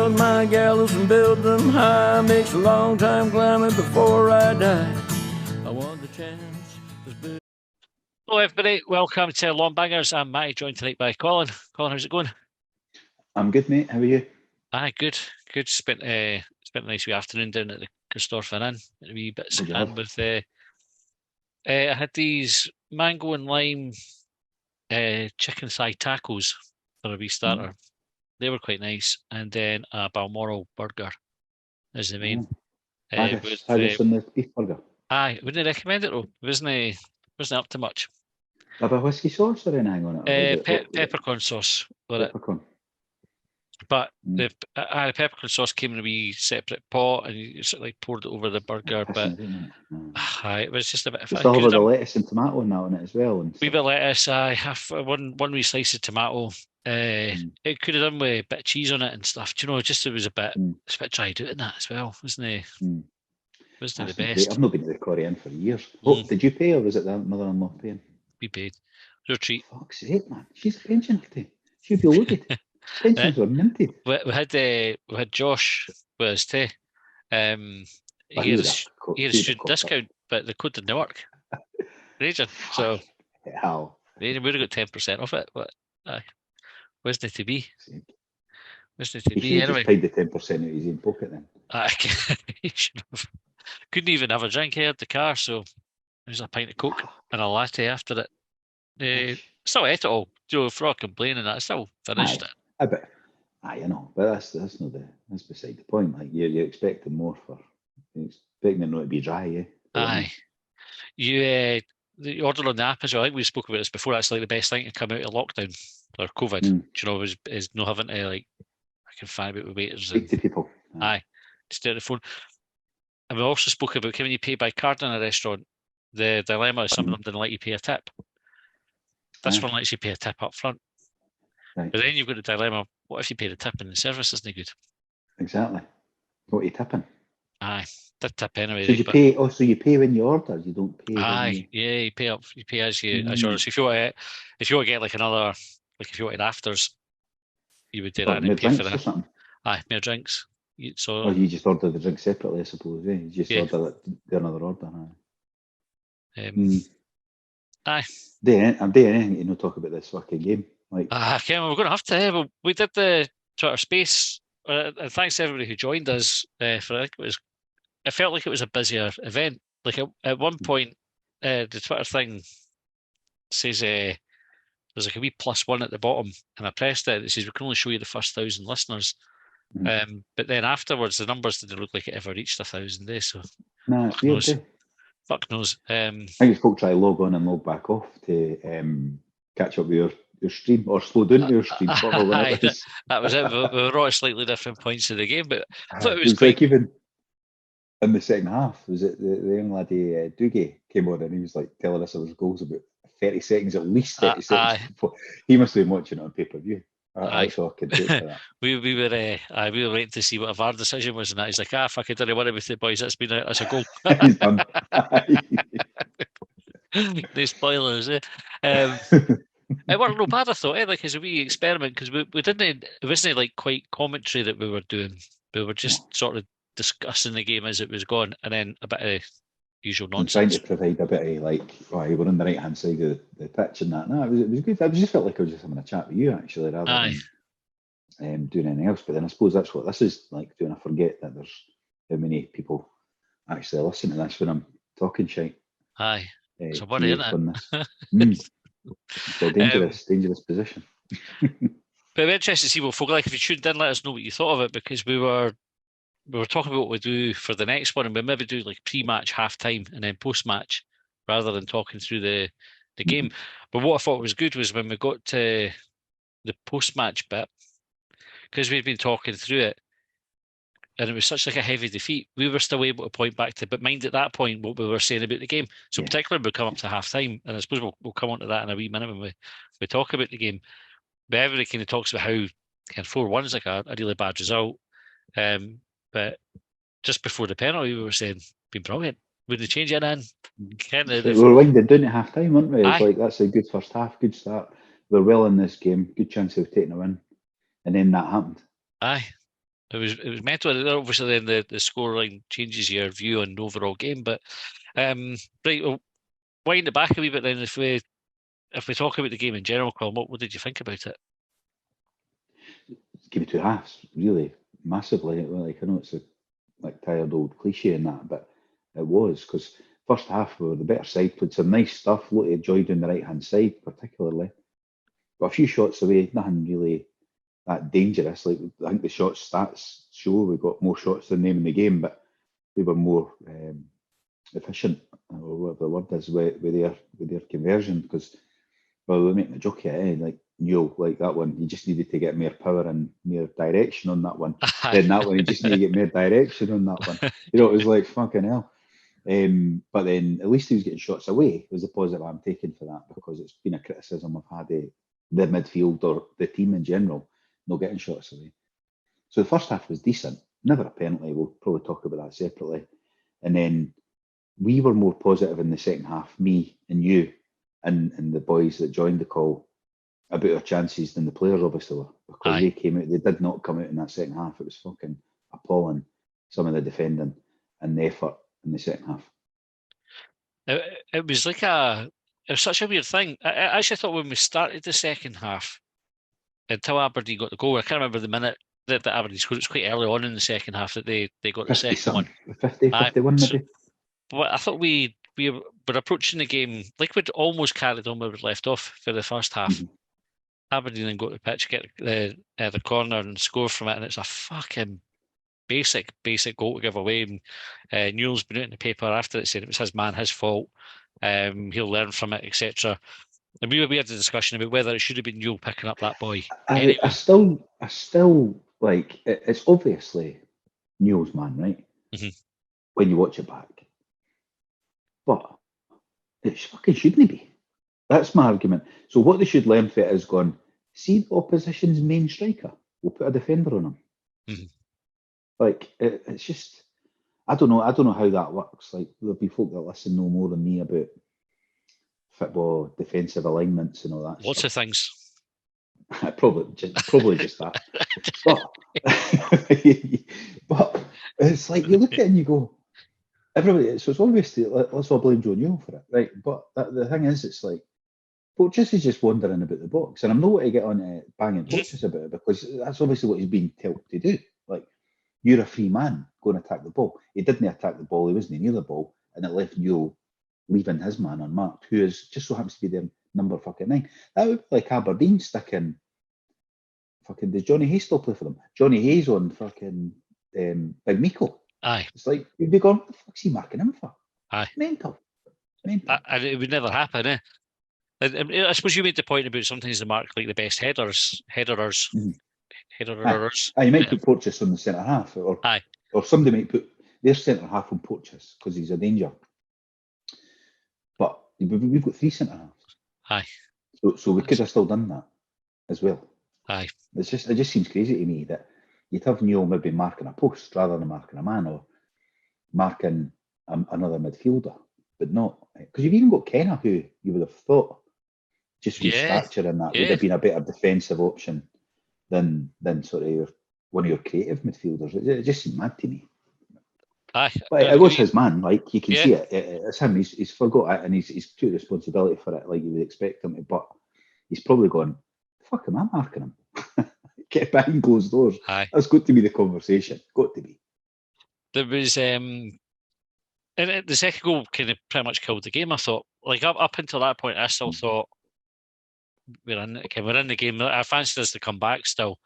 build my gallows and build them high. Makes a long time climbing before I die. I want the chance. Hello everybody, welcome to Longbangers. I'm Matty, joined tonight by Colin. Colin, how's it going? I'm good, mate. How are you? Aye, good. Spent a nice wee afternoon down at the Christopher Inn. A wee bit of hand with. I had these mango and lime chicken thigh tacos for a wee starter. They were quite nice, and then a Balmoral burger is the main. Haggis on the beef burger. Aye, wouldn't recommend it though. Wasn't up to much. A bit of whiskey sauce or anything on it? Peppercorn sauce. Peppercorn. But the peppercorn sauce came in a wee separate pot, and you sort of like poured it over the burger. But it was just a bit. You still have the lettuce and tomato and that on it as well. And wee bit of lettuce. I have one wee slice of tomato. It could have done with a bit of cheese on it and stuff. Do you know? Just it was a bit dried out in that as well, wasn't it? Wasn't it the best? I've not been to the Korean for years. Oh, did you pay or was it the mother-in-law paying? We paid. Your treat. Fuck's sake, man! She's a pensioner today. She'd be loaded. Pensions were minted. We had Josh with us too. He had a student discount, but the code didn't work. Raging. So we would have got 10% off it, but wasn't it to be? Wasn't it to be anyway? Just paid the 10% out of his own pocket then. He should have. Couldn't even have a drink here at the car, so there's a pint of Coke and a latte after it. Still ate it all. For all complaining, I still finished it. But that's beside the point. Like you're expecting more you're expecting it not to be dry, yeah. Aye. The order on the app as well. I think we spoke about this before. That's like the best thing to come out of lockdown or COVID. Do you know, is not having to I can find out with waiters. Speak to people. Aye, just do the phone. And we also spoke about when you pay by card in a restaurant, the dilemma is some of them didn't let you pay a tip. This one lets you pay a tip up front. Right. But then you've got the dilemma, what if you pay the tip and the service isn't good? Exactly. What are you tipping? Aye, did tip anyway. So you pay when you order, you don't pay. You pay up. You pay as you order. So if you want to get like another, like if you wanted afters, you would do that and pay for that. Aye, more drinks. You just order the drink separately, I suppose. You just order another order. Aye. I'm doing anything to talk about this fucking game. We're going to have to. We did the Twitter space. And thanks to everybody who joined us for it felt like it was a busier event. Like at one point, the Twitter thing says there's like a wee +1 at the bottom, and I pressed it. It says we can only show you the first 1,000 listeners. But then afterwards, the numbers didn't look like it ever reached 1,000 days. So fuck knows. I think folk try to log on and log back off to catch up with your stream or slow down your stream. That was it. We were all at slightly different points of the game, but I thought it was like even in the second half. Was it the young laddie Dougie came on and he was like telling us there was goals about 30 seconds, at least 30 seconds before. He must have been watching it on pay-per-view. I could do for that. we were waiting to see what a VAR decision was, and that he's like, fuck it, don't worry about it, boys. That's a goal. He's done. No spoilers. It wasn't no bad, I thought. Like as a wee experiment, because we didn't. It wasn't like quite commentary that we were doing. We were just sort of discussing the game as it was going, and then a bit of usual nonsense. Trying to provide a bit of we're on the right hand side of the pitch and that. No, it was good. I just felt like I was just having a chat with you actually, rather than doing anything else. But then I suppose that's what this is like doing. I forget that there's how many people actually listen to this when I'm talking shite. Aye, it's a worry, isn't it? It's a dangerous position. But I'm interested to see what folk like. If you tuned in, let us know what you thought of it, because we were talking about what we do for the next one, and we maybe do like pre-match, half-time, and then post-match, rather than talking through the game. But what I thought was good was when we got to the post-match bit, because we'd been talking through it, and it was such like a heavy defeat, we were still able to point back to, but mind at that point what we were saying about the game. So particularly when we come up to half-time, and I suppose we'll come on to that in a wee minute when we talk about the game. But everybody kind of talks about how 4-1 is like a really bad result. But just before the penalty, we were saying, been brilliant. Wouldn't change it in. We were winded down at half time, weren't we? It's like that's a good first half, good start. We're well in this game, good chance of taking a win. And then that happened. Aye. It was mental. Obviously, then the scoreline changes your view on the overall game. But right, we'll wind it back a wee bit then. If we talk about the game in general, Colin, what did you think about it? Give me two halves, really, massively. Like, I know it's a tired old cliche and that, but it was, because first half we were the better side, played some nice stuff, a lot of joy down the right hand side, particularly. Got a few shots away, nothing really that dangerous. Like, I think the shot stats show we got more shots than them in the game, but they were more efficient, or whatever the word is, with their conversion. Because, well, we're making a joke here, like Newell, like that one, you just needed to get more power and more direction on that one. Then that one, you just need to get more direction on that one. You know, it was like fucking hell. But then at least he was getting shots away. Was the positive I'm taking for that, because it's been a criticism I've had of the midfield or the team in general not getting shots away. So the first half was decent. Never a penalty. We'll probably talk about that separately. And then we were more positive in the second half, me and you and the boys that joined the call, about our chances than the players obviously were, because they came out. They did not come out in that second half. It was fucking appalling, some of the defending and the effort in the second half. It was like it was such a weird thing. I actually thought when we started the second half, until Aberdeen got the goal, I can't remember the minute that Aberdeen scored. It was quite early on in the second half that they got the second one. 51 maybe. But I thought we were approaching the game like we'd almost carried on where we'd left off for the first half. Mm-hmm. Aberdeen then go to the pitch, get the corner and score from it, and it's a fucking basic goal to give away. And Newell's been out in the paper after it saying it was his man, his fault. He'll learn from it, etc. And we had a discussion about whether it should have been Newell picking up that boy. Anyway. I still like it's obviously Newell's man, right? Mm-hmm. When you watch it back, but it fucking shouldn't be. That's my argument. So what they should learn from it is going, see the opposition's main striker. We'll put a defender on him. Mm-hmm. Like it's just, I don't know how that works. Like, there'll be folk that listen know more than me about football defensive alignments and all that. Lots of things. probably just that. But it's like you look at it and you go, everybody. So it's obviously let's all blame Joe Newell for it, right? But the thing is, it's like Porteous is just wandering about the box, and I'm not going to get on banging Porteous about it, because that's obviously what he's being told to do. Like, you're a free man, go and attack the ball. He didn't attack the ball, he wasn't near the ball, and it left Newell leaving his man unmarked, who is just so happens to be their number fucking 9. That would be like Aberdeen sticking fucking, does Johnny Hayes still play for them? Johnny Hayes on fucking Big Meiko. Aye. It's like, you'd be going, what the fuck's he marking him for? Aye. Mental. And it would never happen, eh? I suppose you made the point about sometimes they mark like the best headers. Mm-hmm. Headerers. You might put Porteous on the centre half, or somebody might put their centre half on Porteous because he's a danger. But we've got 3 centre halves. Aye. So we could have still done that as well. Aye. It just seems crazy to me that you'd have Newell maybe marking a post rather than marking a man, or marking another midfielder, but not, because you've even got Kenna, who you would have thought, just with stature and that, would have been a better defensive option than sort of one of your creative midfielders. It just seemed mad to me. Aye. But it was his man, like, you can see it. It's him. He's forgot it, and he's took responsibility for it, like you would expect him to. But he's probably gone, fuck him, I'm marking him. Get behind closed doors. Aye. That's got to be the conversation. Got to be. There was and the second goal kind of pretty much killed the game. I thought, like, up until that point, I still thought we're in the game. I fancied us to come back still.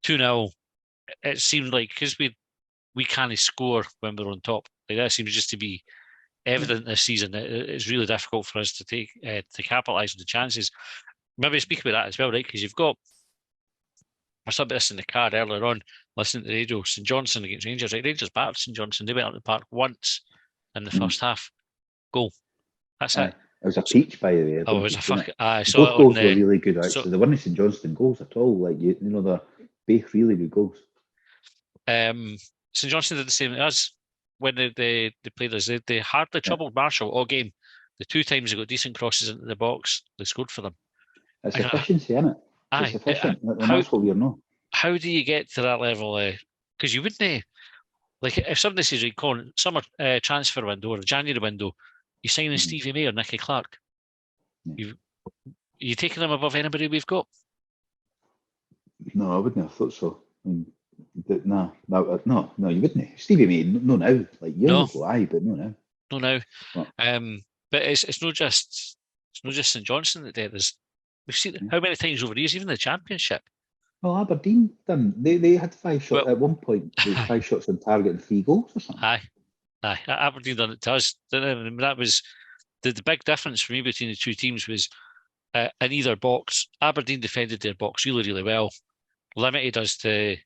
2-0. It seemed like, because we can't score when we're on top. Like, that seems just to be evident this season. It's really difficult for us to take to capitalise on the chances. Maybe speak about that as well, right? Because you've got, I saw this in the car earlier on, listening to the radio. St Johnstone against Rangers. Right? Rangers battered St Johnstone. They went up the park once in the first half. Goal. That's it. It was a peach, by the way. It was a fucking. Both goals were really good, actually. They weren't St Johnstone goals at all. Like, you know, they're both really good goals. St Johnstone did the same as when they played us. They hardly troubled Marshall all game. The 2 times they got decent crosses into the box, they scored for them. It's efficiency, isn't it? It's efficient. That's what we're not. How do you get to that level because you wouldn't, like, if somebody says, right, Colin, summer transfer window or a January window, you signing Stevie May or Nicky Clark. Yeah. You taking them above anybody we've got? No, I wouldn't have thought so. I mean, no, you wouldn't. Stevie May, no now. Like years ago, aye, but no now. No now. Well, but it's not just St Johnstone that we've seen how many times over the years, even the Championship. well, Aberdeen done. They had 5 shots at one point. They had 5 shots on target and 3 goals or something. Aye. Aberdeen done it to us. That was the big difference for me between the two teams was in either box. Aberdeen defended their box really, really well, limited us to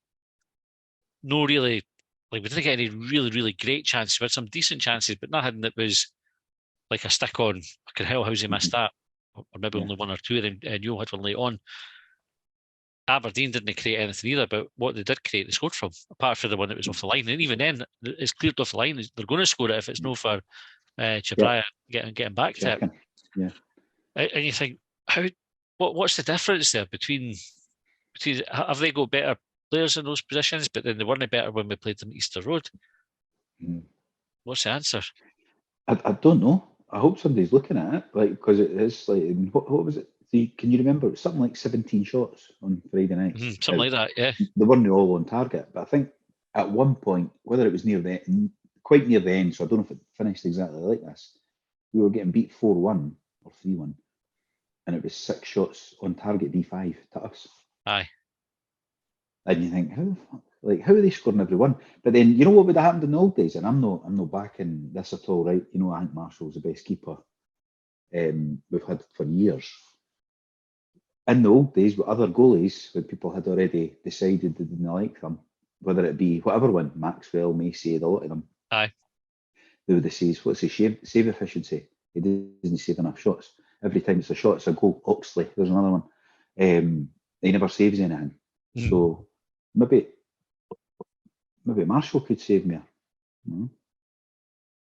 no really, like, we didn't get any really, really great chances. We had some decent chances, but nothing that was like a stick on. I can hell how's he missed that, or maybe only one or two of them. Neil had one late on. Aberdeen didn't create anything either, but what they did create, they scored from, apart from the one that was off the line. And even then, it's cleared off the line. They're going to score it if it's no for Chabraya getting back to it. Yeah. And you think, what's the difference there between have they got better players in those positions, but then they weren't better when we played them at Easter Road? What's the answer? I don't know. I hope somebody's looking at it, like, because it is like, what was it? Can you remember? It was something like 17 shots on Friday night. Something like that, yeah. They weren't all on target, but I think at one point, whether it was quite near the end, so I don't know if it finished exactly like this, we were getting beat 4-1 or 3-1, and it was 6 shots on target D5 to us. Aye. And you think, how are they scoring every one? But then, you know what would have happened in the old days? And I'm not backing this at all, right? You know, I think Marshall's the best keeper we've had for years. In the old days, with other goalies, when people had already decided they didn't like them, whether it be whatever one, Maxwell, Macy, a lot of them, aye, they would say, what's his save efficiency? He doesn't save enough shots. Every time it's a shot, it's a goal. Oxley, there's another one. He never saves anything. So maybe Marshall could save me.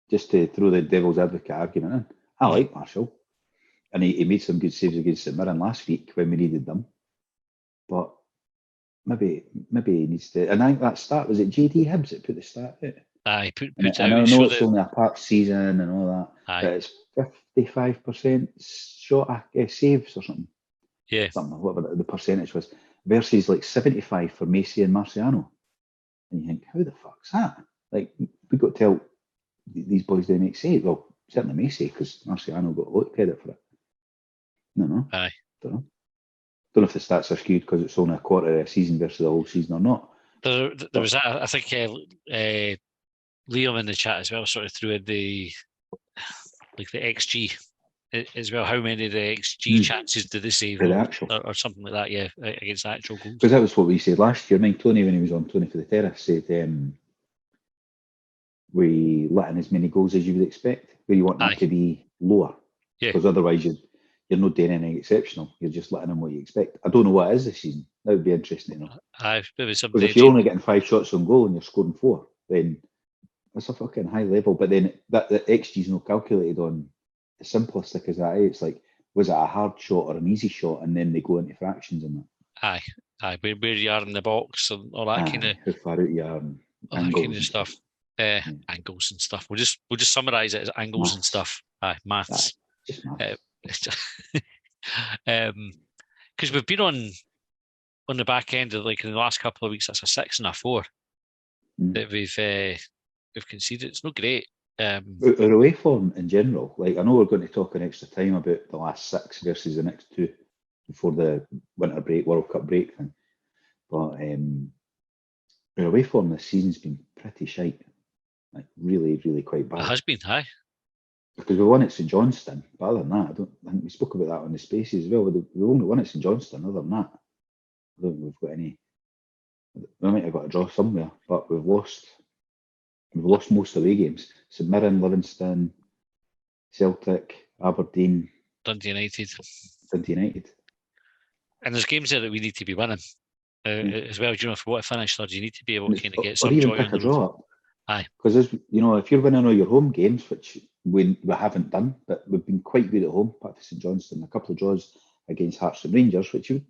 Just to throw the devil's advocate argument in. I like Marshall. And he made some good saves against St Mirren last week when we needed them. But maybe he needs to. And I think that stat, was it JD Hibs that put the stat out? Aye, put and out. I know it's only a part season and all that. Aye. But it's 55% shot saves or something. Yeah. Something, whatever the percentage was. Versus like 75 for Macy and Marciano. And you think, how the fuck's that? Like, we've got to tell these boys they make saves. Well, certainly Macy, because Marciano got a lot of credit for it. No. Aye. Don't know if the stats are skewed because it's only a quarter of a season versus the whole season or not. There was that. I think Liam in the chat as well sort of threw in the XG as well. How many of the XG chances did they save or something like that? Yeah, against the actual goals. Because that was what we said last year. I mean, Tony, when he was on Tony for the Terrace, said we let in as many goals as you would expect, where you want them to be lower. Yeah. Because otherwise you're not doing anything exceptional. You're just letting in what you expect. I don't know what it is this season. That would be interesting to know. Because if you're only getting 5 shots on goal and you're scoring 4, then that's a fucking high level. But then the XG is not calculated on as simplistic as that. It's like, was it a hard shot or an easy shot? And then they go into fractions in that. Aye. Where you are in the box and all that kind of. How far out you are. All that kind of stuff. Angles and stuff. We'll just summarise it as angles and stuff. Maths. Just maths. Because we've been on the back end of, like, in the last couple of weeks, that's a 6 and a 4 that we've conceded. It's not great. Our away form in general, like, I know we're going to talk an extra time about the last 6 versus the next 2 before the winter break, World Cup break thing, but our away form this season's been pretty shite, like really, really quite bad. It has been, aye. Because we won at St Johnstone, but other than that, I think we spoke about that on the Spaces as well. We only won at St Johnstone. Other than that, I don't think we've got any. We might have got a draw somewhere, but we've lost most away games. St Mirren, Livingston, Celtic, Aberdeen, Dundee United. And there's games there that we need to be winning as well. Do you know, if we want to finish third, you need to be able to kind of get some joy on the road. Aye. Because, you know, if you're winning all your home games, which we haven't done, but we've been quite good at home, apart from St Johnstone, a couple of draws against Hearts and Rangers, which you would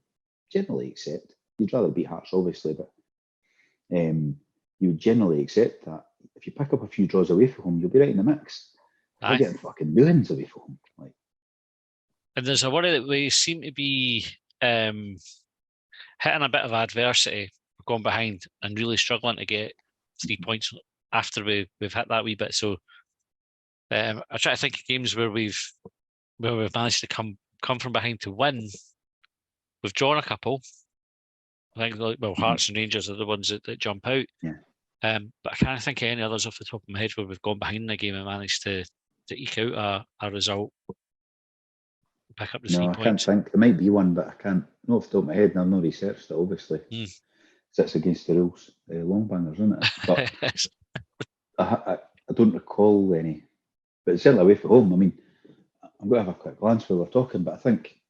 generally accept. You'd rather beat Hearts, obviously, but you would generally accept that. If you pick up a few draws away from home, you'll be right in the mix. We're getting fucking millions away from home. Like, and there's a worry that we seem to be hitting a bit of adversity, going behind, and really struggling to get 3 points after we've hit that wee bit. So I try to think of games where we've managed to come from behind to win. We've drawn a couple. I think Hearts and Rangers are the ones that jump out. Yeah. But I can't think of any others off the top of my head where we've gone behind in the game and managed to eke out a result, pick up the 3 points. I can't think. There might be one, but I can't. Not off the top of my head, and I've not researched it, obviously. It's against the rules. Longbangers, isn't it? But I don't recall any. But it's certainly away from home. I mean, I'm going to have a quick glance while we're talking, but I think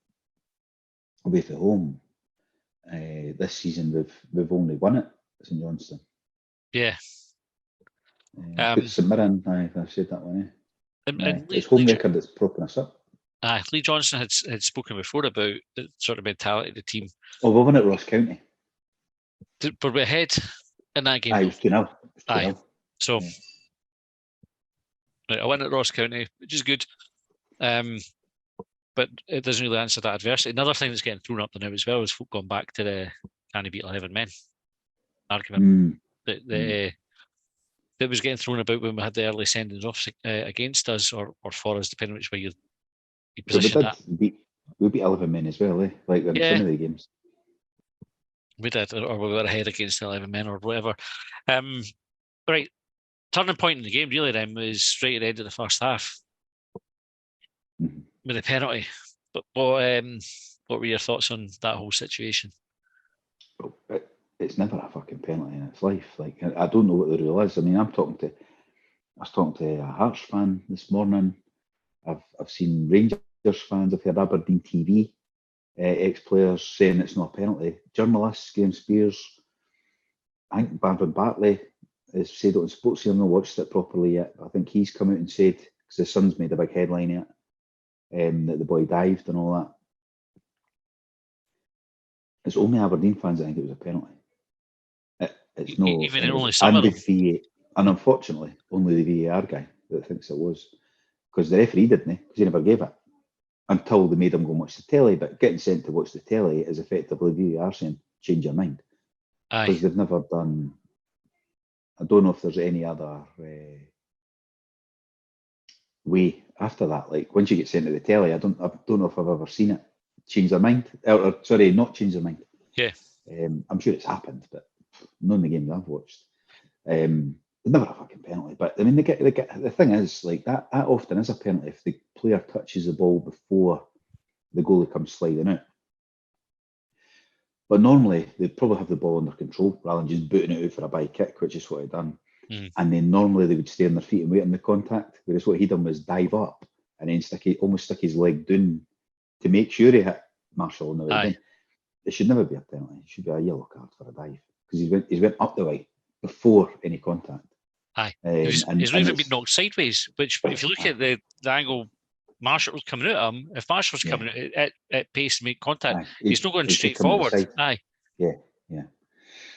away from home, this season we've only won it at St Johnstone. Yeah. Put St Mirren, I've said that one. It's home record that's propping us up. Lee Johnson had spoken before about the sort of mentality of the team. Oh, we won at Ross County. Were we ahead in that game? It was 2-0. Aye. So, I win at Ross County, which is good. But it doesn't really answer that adversity. Another thing that's getting thrown up now as well is folk going back to the can he beat 11 men argument that was getting thrown about when we had the early sendings off against us or for us, depending on which way you position that. We beat 11 men as well, like in some of the games. We did, or we were ahead against 11 men or whatever. Right, turning point in the game really then was right at the end of the first half with a penalty. But what were your thoughts on that whole situation? Well, it's never a fucking penalty in its life. Like, I don't know what the rule is. I mean, I was talking to a Hearts fan this morning. I've seen Rangers fans. I've heard Aberdeen TV ex-players saying it's not a penalty. Journalists, Graham Spears, I think Barvin Bartley has said it on Sports. I've not watched it properly yet. I think he's come out and said, because the Sun's made a big headline of it, that the boy dived and all that. It's only Aberdeen fans that think it was a penalty. It's no, even only some of them. And unfortunately, only the VAR guy that thinks it was, because the referee didn't, because he never gave it until they made him go and watch the telly. But getting sent to watch the telly is effectively VAR saying change your mind, because they've never done. I don't know if there's any other way after that. Like once you get sent to the telly, I don't know if I've ever seen it change their mind, or sorry, not change their mind. Yeah, I'm sure it's happened, but none of the games I've watched. There's never a fucking penalty, but I mean, the thing is, like that often is a penalty if the player touches the ball before the goalie comes sliding out. But normally they'd probably have the ball under control rather than just booting it out for a by kick, which is what he'd done. And then normally they would stay on their feet and wait on the contact, whereas what he'd done was dive up and then almost stick his leg down to make sure he hit Marshall on the way down. It should never be a penalty. It should be a yellow card for a dive because he went up the way before any contact. He's not even been knocked sideways, which if you look at the angle Marshall was coming out of him, if Marshall was coming out at pace to make contact, he's not going straight forward. Yeah.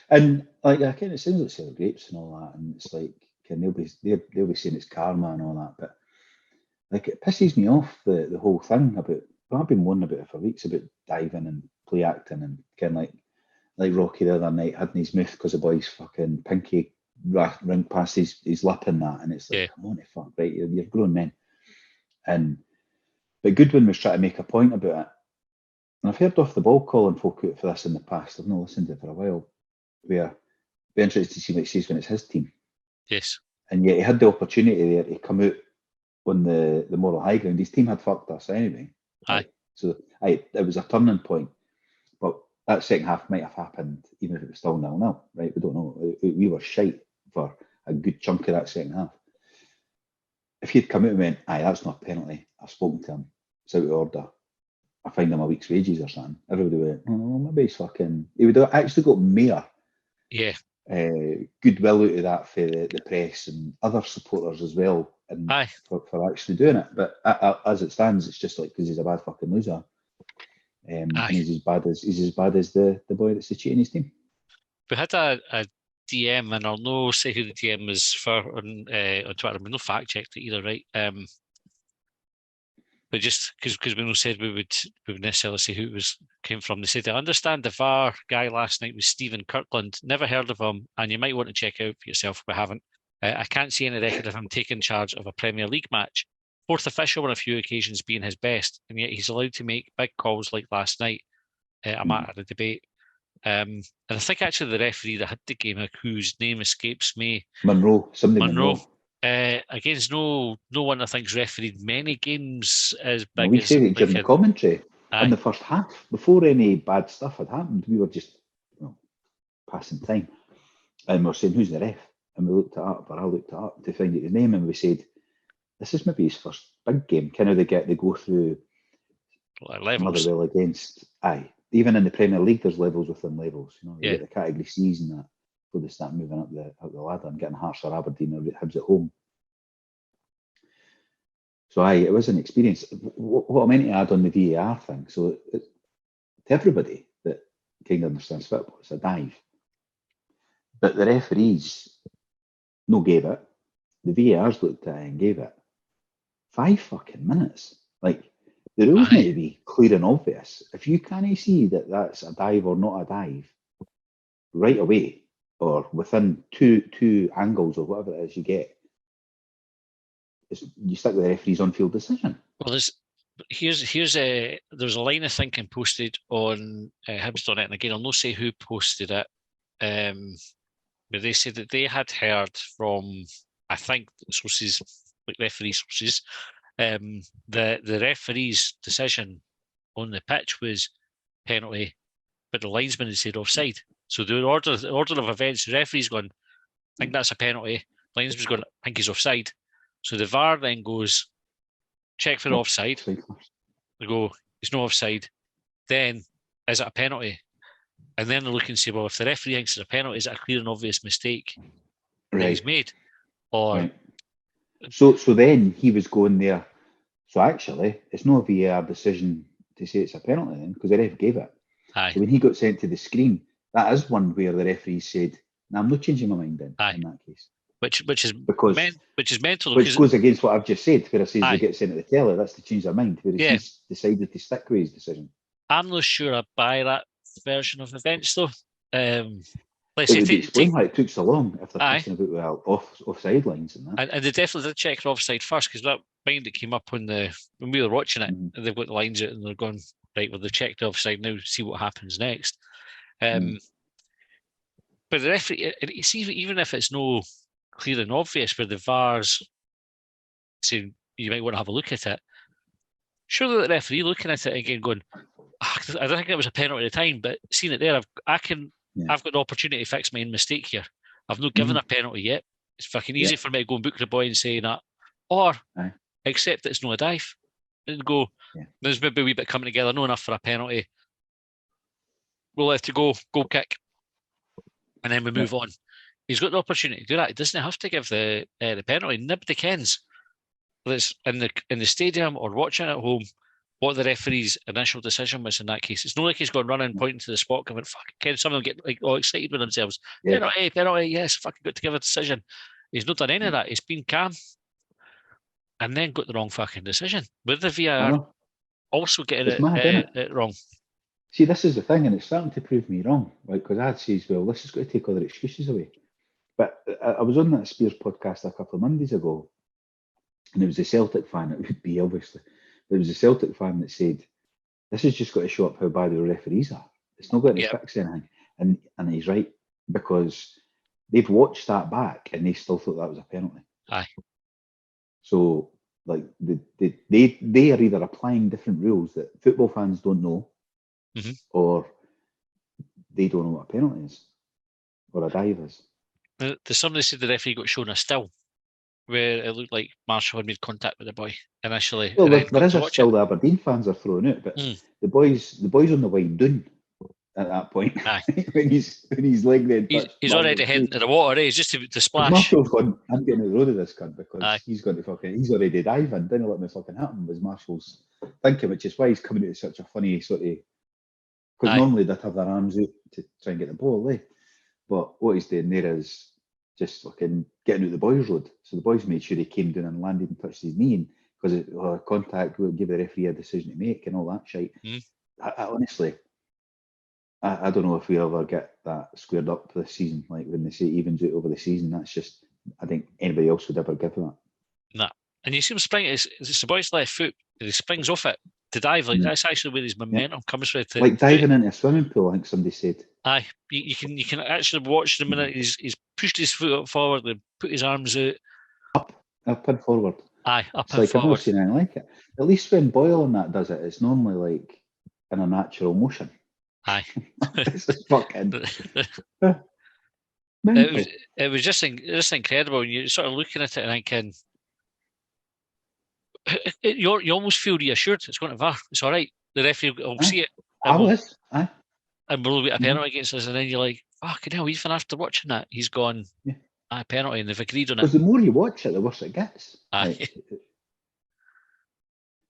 And like I kind of sounds like sour grapes and all that, and it's like they'll be saying it's karma and all that, but like it pisses me off the whole thing about. I've been moaning about it for weeks about diving and play acting and kind of like Rocky the other night had in his mouth because the boy's fucking pinky ring past his lip and that, and it's like, come on, fuck, right, you're grown men. But Goodwin was trying to make a point about it, and I've heard off the ball calling folk out for this in the past. I've not listened to it for a while. Where be interested to see what he says when it's his team. Yes, and yet he had the opportunity there to come out on the moral high ground. His team had fucked us anyway. So it was a turning point, but that second half might have happened even if it was still 0-0, right? We don't know. We were shite for a good chunk of that second half. If he'd come out and went, that's not a penalty, I've spoken to him, it's out of order, I find him a week's wages or something, everybody went, maybe he's fucking... He would have actually got more goodwill out of that for the press and other supporters as well, and for actually doing it. But as it stands, it's just like because he's a bad fucking loser, and he's as bad as the boy that's the cheat in his team. We had a DM, and I'll no say who the DM is for on Twitter. We'll no fact checked it either, right? But just because we no said we would necessarily say who it came from. They said, I understand the VAR guy last night was Stephen Kirkland. Never heard of him, and you might want to check out for yourself if we haven't. I can't see any record of him taking charge of a Premier League match. Fourth official on a few occasions being his best, and yet he's allowed to make big calls like last night. A matter of the debate. And I think actually the referee that had the game, whose name escapes me, Monroe. Against no one I think's refereed many games as big we as said it during the commentary in the first half. Before any bad stuff had happened, we were just passing time. And we were saying, who's the ref? And we looked it up, or I looked it up to find out his name, and we said, this is maybe his first big game. Kind of they go through levels. Motherwell against, even in the Premier League, there's levels within levels. You get the category C's and that before they start moving up the ladder and getting Hearts or Aberdeen or Hibs at home. So it was an experience. What I meant to add on the VAR thing, so to everybody that kind of understands football, it's a dive. But the referees gave it. The VARs looked at it and gave it 5 fucking minutes. Like, the rules need to be clear and obvious. If you can't see that that's a dive or not a dive right away, or within two angles or whatever it is you get, you stick with the referee's on-field decision. Well, there's a line of thinking posted on Hibs.net, and again, I'll not say who posted it, but they said that they had heard from, I think, sources, like referee sources, the referee's decision on the pitch was penalty, but the linesman had said offside. So the order of events, the referee's going, I think that's a penalty. Linesman's going, I think he's offside. So the VAR then goes, check for offside. They go, he's no offside. Then, is it a penalty? And then they look and say, well, if the referee thinks it's a penalty, is it a clear and obvious mistake that he's made? Or So then he was going there. So actually, it's not a VAR decision to say it's a penalty then, because the ref gave it. So when he got sent to the screen, that is one where the referee said, "No, I'm not changing my mind then." In that case, which is mental. Which goes against what I've just said, where it says they get sent to the telly. That's to change their mind. Where he's decided to stick with his decision. I'm not sure I buy that version of events though. It would explain why it took so long if they're talking about offside lines and that. And they definitely did check for offside first, because that mind that came up when we were watching it, and they've got the lines out and they're going, right, well, they've checked the offside, now see what happens next. But the referee, even if it's no clear and obvious, where the VAR's saying you might want to have a look at it, surely the referee looking at it again going, I don't think it was a penalty at the time, but seeing it there, I've got the opportunity to fix my own mistake here. I've not given a penalty yet. It's fucking easy for me to go and book the boy and say that, or accept that it's not a dive and go, there's maybe a wee bit coming together, not enough for a penalty. We'll let it go kick, and then we move on. He's got the opportunity to do that. He doesn't have to give the penalty. Nobody kens, whether it's in the stadium or watching at home, what the referee's initial decision was in that case. It's not like he's gone running, pointing to the spot, going, fucking Ken, some of them get all excited with themselves. Penalty, yes, fucking got to give a decision. He's not done any of that. He's been calm and then got the wrong fucking decision. With the VAR also getting it wrong. See, this is the thing, and it's starting to prove me wrong, right? Because I'd say, well, this has got to take other excuses away. But I was on that Spears podcast a couple of Mondays ago, and it was a Celtic fan, it would be obviously. There was a Celtic fan that said, this has just got to show up how bad the referees are. It's not going to fix anything. And he's right, because they've watched that back and they still thought that was a penalty. So, like, they are either applying different rules that football fans don't know, or they don't know what a penalty is, or a dive is. Somebody said the referee got shown a still, where it looked like Marshall had made contact with the boy initially. Well, there is a still the Aberdeen fans are throwing out, but the boys on the wide down at that point. when he's leg then. He's already heading to the water. He's just to splash. Marshall's going, I'm getting to the road of this cunt, because he's already diving. Didn't let me fucking happen, was Marshall's thinking, which is why he's coming out such a funny sort of, because normally they'd have their arms out to try and get the ball, But what he's doing there is just fucking getting out the boys' road. So the boys made sure he came down and landed and touched his knee, because contact will give the referee a decision to make and all that shit. I honestly, I don't know if we ever get that squared up this season. Like when they say evens out over the season, that's just, I think anybody else would ever give that. Nah. And you see him spring, it's the boy's left foot, and he springs off it to dive. Like that's actually where his momentum comes from. Like diving into a swimming pool, I think somebody said. Aye, you can actually watch the minute he's pushed his foot up forward and put his arms out. Up and forward. Aye, up it's and like, forward. I've never seen anything like it. At least when Boyle and that does it, it's normally like in a natural motion. Aye. It's just fucking... it was just incredible. And you're sort of looking at it and thinking, you almost feel reassured it's going to VAR. It's all right. The referee will see it. And we'll get a penalty against us, and then you're like, fucking hell, even after watching that, he's gone, penalty, and they've agreed on it. Because the more you watch it, the worse it gets.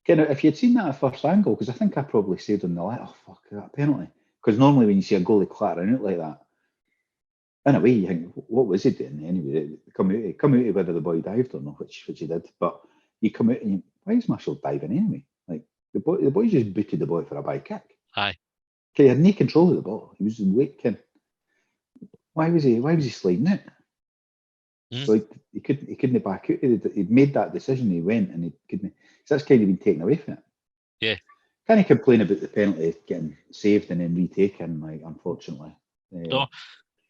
If you'd seen that at first angle, because I think I probably said on the light, oh, fuck, that penalty. Because normally when you see a goalie clattering out like that, in a way, you think, what was he doing anyway? Come out whether the boy dived or not, which he did. But you come out and you, why is Marshall diving anyway? Like, the boy just booted the boy for a bad kick. Aye. He had no control of the ball. He was waking. Why was he sliding it? So he couldn't back out. He'd made that decision. He went and he couldn't. So that's kind of been taken away from it. Yeah. Can't he complain about the penalty getting saved and then retaken? Like, unfortunately. No.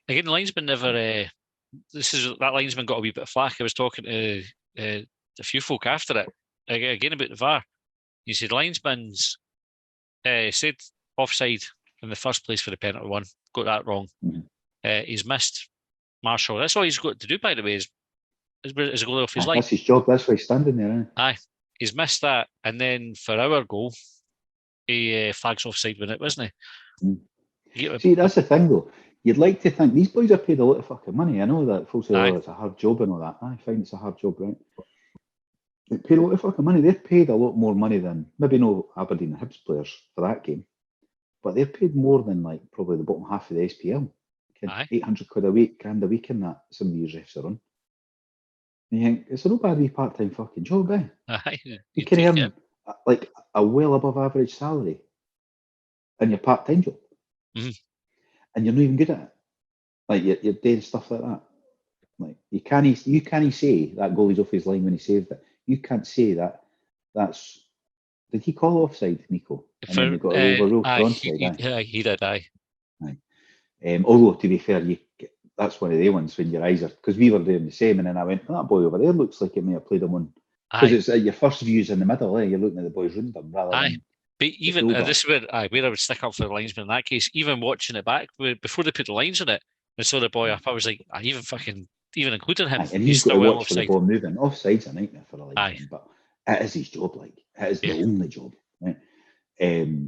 Again, the linesman never. That linesman got a wee bit of flack. I was talking to a few folk after it again about the VAR. He said linesman's said offside in the first place for the penalty one. Got that wrong. He's missed Marshall. That's all he's got to do, by the way, is a goal off his line. That's his job. That's why he's standing there. Aye. He's missed that. And then for our goal, he flags offside when it wasn't he? See, that's the thing, though. You'd like to think these boys are paid a lot of fucking money. I know that folks say, oh, it's a hard job and all that. I find it's a hard job, right? They paid a lot of fucking money. They've paid a lot more money than, maybe no Aberdeen and Hibs players for that game, but they've paid more than like probably the bottom half of the SPL. £800 a week, £1,000 a week in that some of these refs are on. And you think, it's a no bad wee part-time fucking job, eh? You can earn like a well above average salary in your part-time job. And you're not even good at it. Like you're doing stuff like that. Like you can't say that goalie's off his line when he saved it. You can't say that's. Did he call offside, Nico? And then they got overruled for onside. He did. Aye. Although to be fair, that's one of the ones when your eyes are, because we were doing the same, and then I went, that boy over there looks like he may have played him on, because it's your first views in the middle. You're looking at the boys round them rather than. But even this is where I would stick up for the linesman in that case. Even watching it back before they put the lines on it and saw the boy up, I was like, even including him, and he's still well offside. The ball moving. Offside's a nightmare for a linesman, but it is his job. Like it is the only job, right?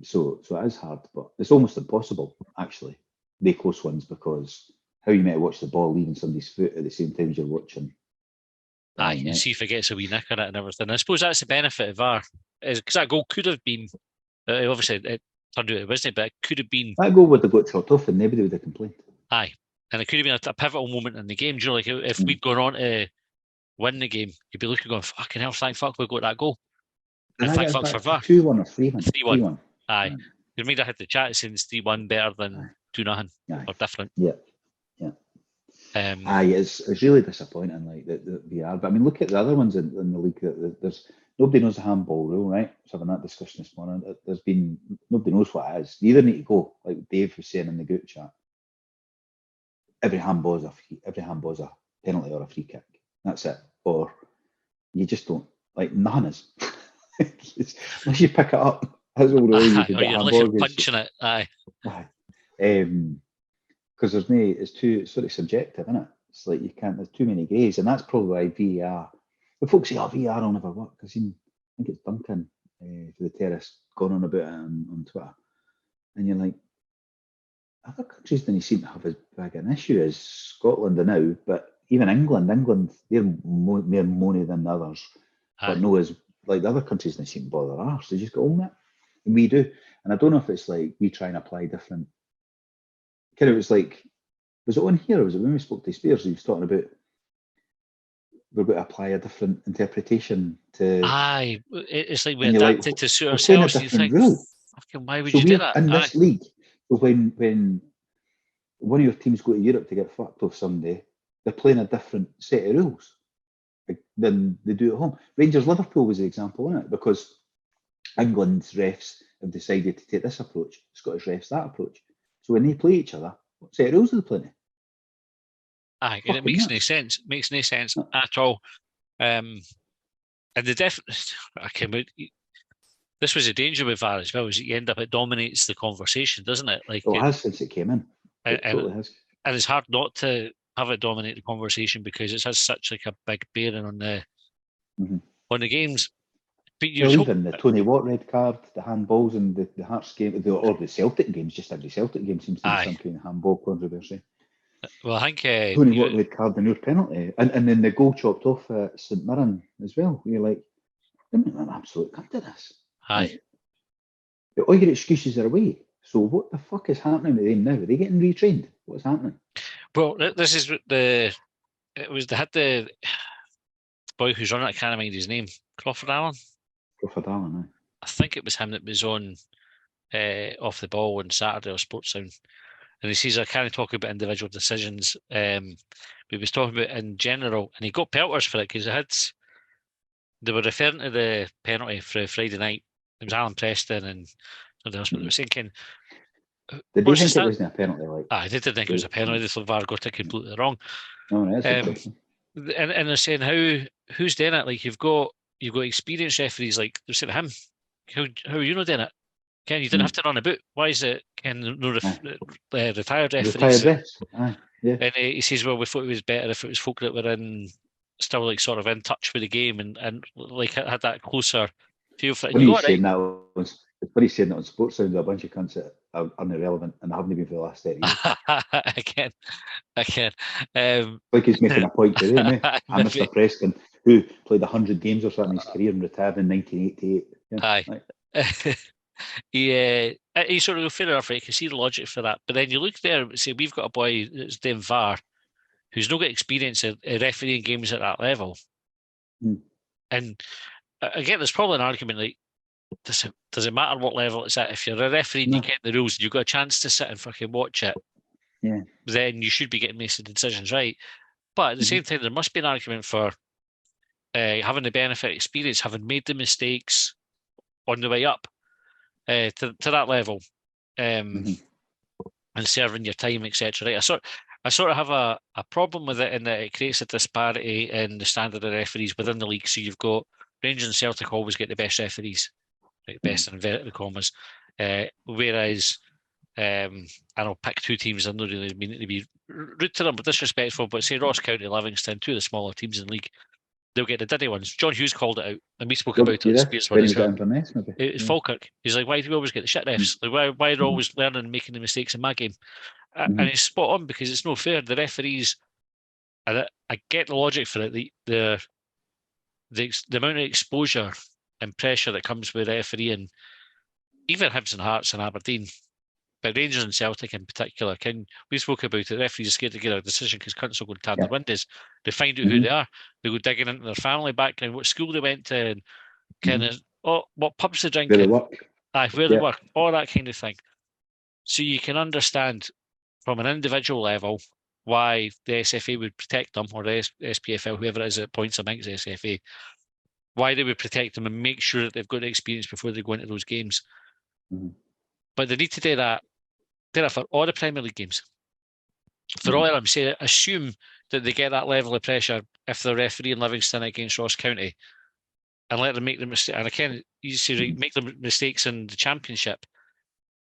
So it is hard, but it's almost impossible actually. The close ones, because how you might watch the ball leaving somebody's foot at the same time as you're watching. You can see if it gets a wee nick on it and everything. I suppose that's the benefit of VAR, because that goal could have been. Obviously, it turned out it wasn't, but it could have been. That goal would have got shot off and nobody would have complained. Aye. And it could have been a pivotal moment in the game. Do you know, like if we'd gone on to win the game, you'd be looking going, fucking hell, thank fuck we got that goal. And thank fuck for VAR. 2-1 or 3-1? 3-1. Aye. You might have had the chat saying it's 3-1 better than 2-0 or different. Yeah. It's really disappointing, like the VR. But I mean, look at the other ones in the league. There's nobody knows the handball rule, right? I was having that discussion this morning. There's been nobody knows what it is. You either need to go, like Dave was saying in the group chat. Every handball is a penalty or a free kick. That's it. Or you just don't, like, none is. Unless you pick it up, that's all the way you can get unless you're punching it. Aye. Because it's too sort of subjective, isn't it? It's like you can't. There's too many greys, and that's probably why VAR. The folks say, VAR will never work. I think it's Duncan for the terrorist gone on about it on Twitter, and you're like, other countries didn't seem to have as big an issue as Scotland are now, but even England, they're more money than the others, but no, as like the other countries didn't seem to bother arse. They just go on it, and we do. And I don't know if it's like we try and apply different. Kind of, it's like Was it on here, or was it when we spoke to Spears? He was talking about we're going to apply a different interpretation to. Aye, it's like we And you're like, adapted to suit we're playing a ourselves. And you different think, rule. fucking, why would So you do we're that? in Aye. this league. So when one of your teams go to Europe to get fucked off someday, they're playing a different set of rules than they do at home. Rangers Liverpool was the example, isn't it? Because England's refs have decided to take this approach, Scottish refs that approach. So when they play each other, what set of rules are they playing? Aye, and it makes no sense. Makes no sense at all. And this was a danger with VAR as well, is that you end up, it dominates the conversation, doesn't it? Like, it has since it came in. It totally has. And it's hard not to have it dominate the conversation because it has such like a big bearing on the games. But even the Tony Watt red card, the handballs, and the Hearts game, or the Celtic games. Just every Celtic game seems to be some kind of handball controversy. Well, I think Tony Watt red card, the Noor penalty, and then the goal chopped off at St Mirren as well. You're like, I'm an absolute cunt to this. Aye. Like, all your excuses are away. So what the fuck is happening with them now? Are they getting retrained? What's happening? Well, this is they had the boy who's running it. I can't remember his name. Crawford Allen. Aye. I think it was him that was on Off the Ball on Saturday or Sports Sound. And he says, I can't talk about individual decisions. He was talking about in general, and he got pelters for it because they were referring to the penalty for Friday night. It was Alan Preston and something else, but they were thinking. Did they think it wasn't a penalty? Like, they didn't think it was a penalty. They thought VAR got it completely wrong. Oh, that's interesting. And they're saying who's doing it? Like you've got experienced referees. Like they're saying to him, how are you not doing it? Ken, you didn't have to run a boot. Why is it Ken no retired referees? Retired refs. Aye, yeah. And he says, well, we thought it was better if it was folk that were still like sort of in touch with the game and like had that closer feel for it. It's funny saying that on Sports Sound, a bunch of cunts that are irrelevant and haven't been for the last 30 years. Again. Like he's making a point today, isn't he? And Mr. Preston, who played 100 games or something in his career and retired in 1988. Yeah, aye. He sort of fair enough, right? You can see the logic for that. But then you look there and say, we've got a boy that's doing VAR who's not got experience of refereeing games at that level. And again, there's probably an argument like, does it matter what level it's at? If you're a referee and you get the rules and you've got a chance to sit and fucking watch it, then you should be getting most of the decisions right. But at the same time, there must be an argument for having the benefit of experience, having made the mistakes on the way up to that level, and serving your time, etc. Right? I sort of have a problem with it in that it creates a disparity in the standard of referees within the league. So you've got Rangers and Celtic always get the best referees, like best in inverted commas, whereas and I'll pick two teams. I'm not really meaning to be rude to them, but disrespectful. But say Ross County, Livingston, two of the smaller teams in the league, they'll get the diddy ones. John Hughes called it out, and we spoke about it in Spears one as well. It's Falkirk. He's like, why do we always get the shit refs? Like, why are they always learning and making the mistakes in my game? And he's spot on because it's no fair. The referees, and I get the logic for it. The amount of exposure and pressure that comes with refereeing, even Hibs and Hearts and Aberdeen, but Rangers and Celtic in particular, we spoke about it. Referees are scared to get a decision because cunts will go and turn their windows. They find out who they are. They go digging into their family background, what school they went to, and what pubs they drink, where they work, where they work, all that kind of thing. So you can understand from an individual level why the SFA would protect them, or the SPFL, whoever it is that appoints them, I think it's the SFA, why they would protect them and make sure that they've got the experience before they go into those games. But they need to do that for all the Premier League games. For all I'm saying, assume that they get that level of pressure if they're refereeing Livingston against Ross County, and let them make the mistake. And again, you say make the mistakes in the Championship,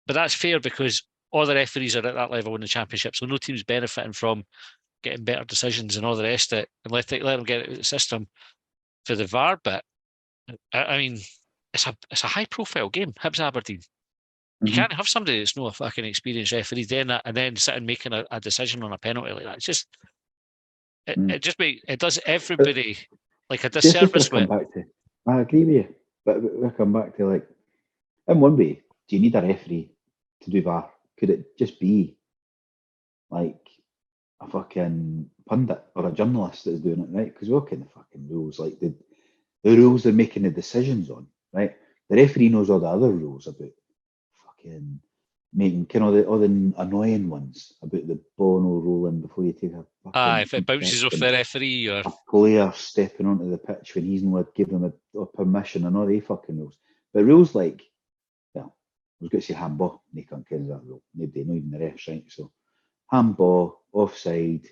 but that's fair because all the referees are at that level in the Championship, so no team's benefiting from getting better decisions and all the rest of it, and let them get it out of the system. For the VAR bit, I mean, it's a high profile game. Hibs Aberdeen. You can't have somebody that's not a fucking experienced referee doing that and then sitting making a decision on a penalty like that. It's just it does everybody like a disservice. I agree with you, but we come back to, like, in one way, do you need a referee to do VAR? Could it just be like a fucking pundit or a journalist that's doing it, right? Because we're kind of fucking rules, like the rules they're making the decisions on, right? The referee knows all the other rules about fucking making kind of all the annoying ones about the ball no rolling before you take a fucking if it bounces off the referee or a player stepping onto the pitch when he's not given them a permission and all they fucking rules. But rules like, well, I was going to say handball, they can't care that rule. Nobody, not even the refs, right? So handball, offside,